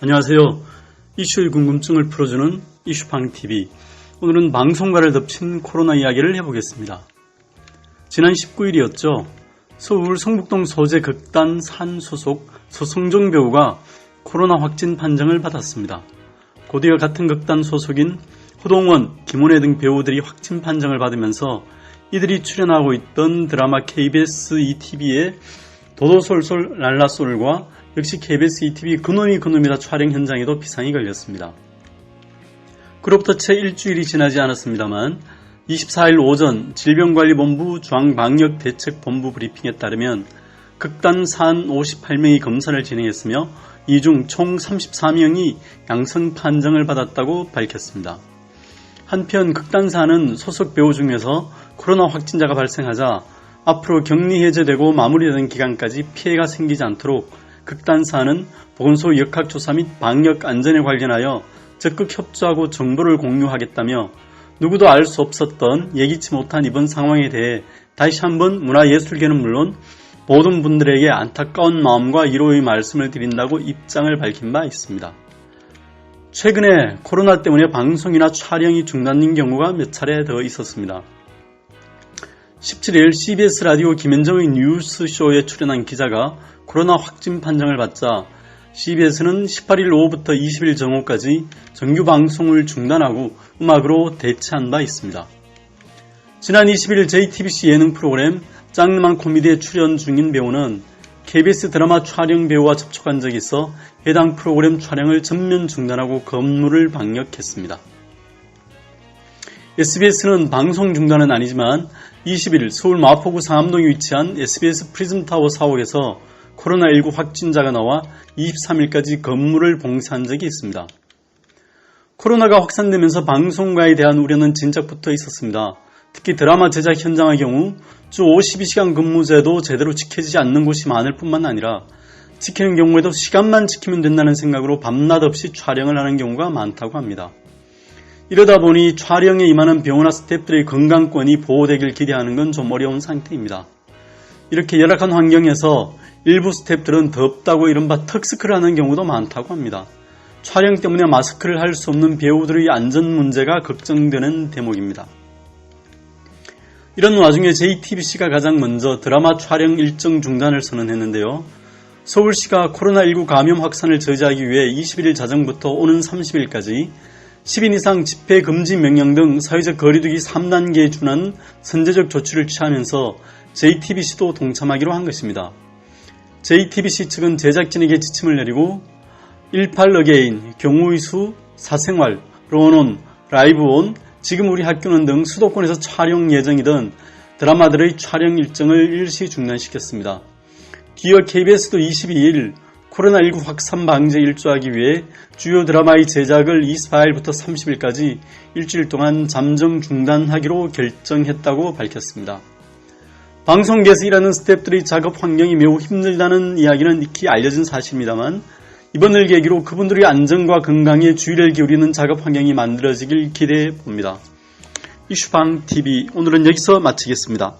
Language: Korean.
안녕하세요. 이슈의 궁금증을 풀어주는 이슈팡TV. 오늘은 방송가를 덮친 코로나 이야기를 해보겠습니다. 지난 19일이었죠. 서울 성북동 소재 극단 산 소속 소성정 배우가 코로나 확진 판정을 받았습니다. 고디와 같은 극단 소속인 호동원, 김원혜 등 배우들이 확진 판정을 받으면서 이들이 출연하고 있던 드라마 KBS ETV의 도도솔솔 랄라솔과 역시 KBS ETV 그놈이 그놈이다 촬영 현장에도 비상이 걸렸습니다. 그로부터 채 일주일이 지나지 않았습니다만 24일 오전 질병관리본부 중앙방역대책본부 브리핑에 따르면 극단 산 58명이 검사를 진행했으며 이 중 총 34명이 양성 판정을 받았다고 밝혔습니다. 한편 극단사는 소속 배우 중에서 코로나 확진자가 발생하자 앞으로 격리 해제되고 마무리되는 기간까지 피해가 생기지 않도록 극단사는 보건소 역학조사 및 방역 안전에 관련하여 적극 협조하고 정보를 공유하겠다며 누구도 알 수 없었던 예기치 못한 이번 상황에 대해 다시 한번 문화예술계는 물론 모든 분들에게 안타까운 마음과 위로의 말씀을 드린다고 입장을 밝힌 바 있습니다. 최근에 코로나 때문에 방송이나 촬영이 중단된 경우가 몇 차례 더 있었습니다. 17일 CBS 라디오 김현정의 뉴스쇼에 출연한 기자가 코로나 확진 판정을 받자 CBS는 18일 오후부터 20일 정오까지 정규 방송을 중단하고 음악으로 대체한 바 있습니다. 지난 20일 JTBC 예능 프로그램 짱沼한 코미디에 출연 중인 배우는 KBS 드라마 촬영 배우와 접촉한 적이 있어 해당 프로그램 촬영을 전면 중단하고 근무를 방역했습니다. SBS는 방송 중단은 아니지만 20일 서울 마포구 상암동에 위치한 SBS 프리즘타워 사옥에서 코로나19 확진자가 나와 23일까지 근무를 봉쇄한 적이 있습니다. 코로나가 확산되면서 방송가에 대한 우려는 진작부터 있었습니다. 특히 드라마 제작 현장의 경우 주 52시간 근무제도 제대로 지켜지지 않는 곳이 많을 뿐만 아니라 지키는 경우에도 시간만 지키면 된다는 생각으로 밤낮 없이 촬영을 하는 경우가 많다고 합니다. 이러다 보니 촬영에 임하는 배우나 스태프들의 건강권이 보호되길 기대하는 건 좀 어려운 상태입니다. 이렇게 열악한 환경에서 일부 스태프들은 덥다고 이른바 턱스크를 하는 경우도 많다고 합니다. 촬영 때문에 마스크를 할 수 없는 배우들의 안전 문제가 걱정되는 대목입니다. 이런 와중에 JTBC가 가장 먼저 드라마 촬영 일정 중단을 선언했는데요. 서울시가 코로나19 감염 확산을 저지하기 위해 21일 자정부터 오는 30일까지 10인 이상 집회 금지 명령 등 사회적 거리두기 3단계에 준한 선제적 조치를 취하면서 JTBC도 동참하기로 한 것입니다. JTBC 측은 제작진에게 지침을 내리고 18어게인, 경우의 수, 사생활, 런온, 라이브온, 지금 우리 학교는 등 수도권에서 촬영 예정이던 드라마들의 촬영 일정을 일시 중단시켰습니다. 뒤이어 KBS도 22일 코로나19 확산 방지에 일조하기 위해 주요 드라마의 제작을 24일부터 30일까지 일주일 동안 잠정 중단하기로 결정했다고 밝혔습니다. 방송계에서 일하는 스태프들의 작업 환경이 매우 힘들다는 이야기는 익히 알려진 사실입니다만 이번을 계기로 그분들의 안전과 건강에 주의를 기울이는 작업 환경이 만들어지길 기대해 봅니다. 이슈팡TV 오늘은 여기서 마치겠습니다.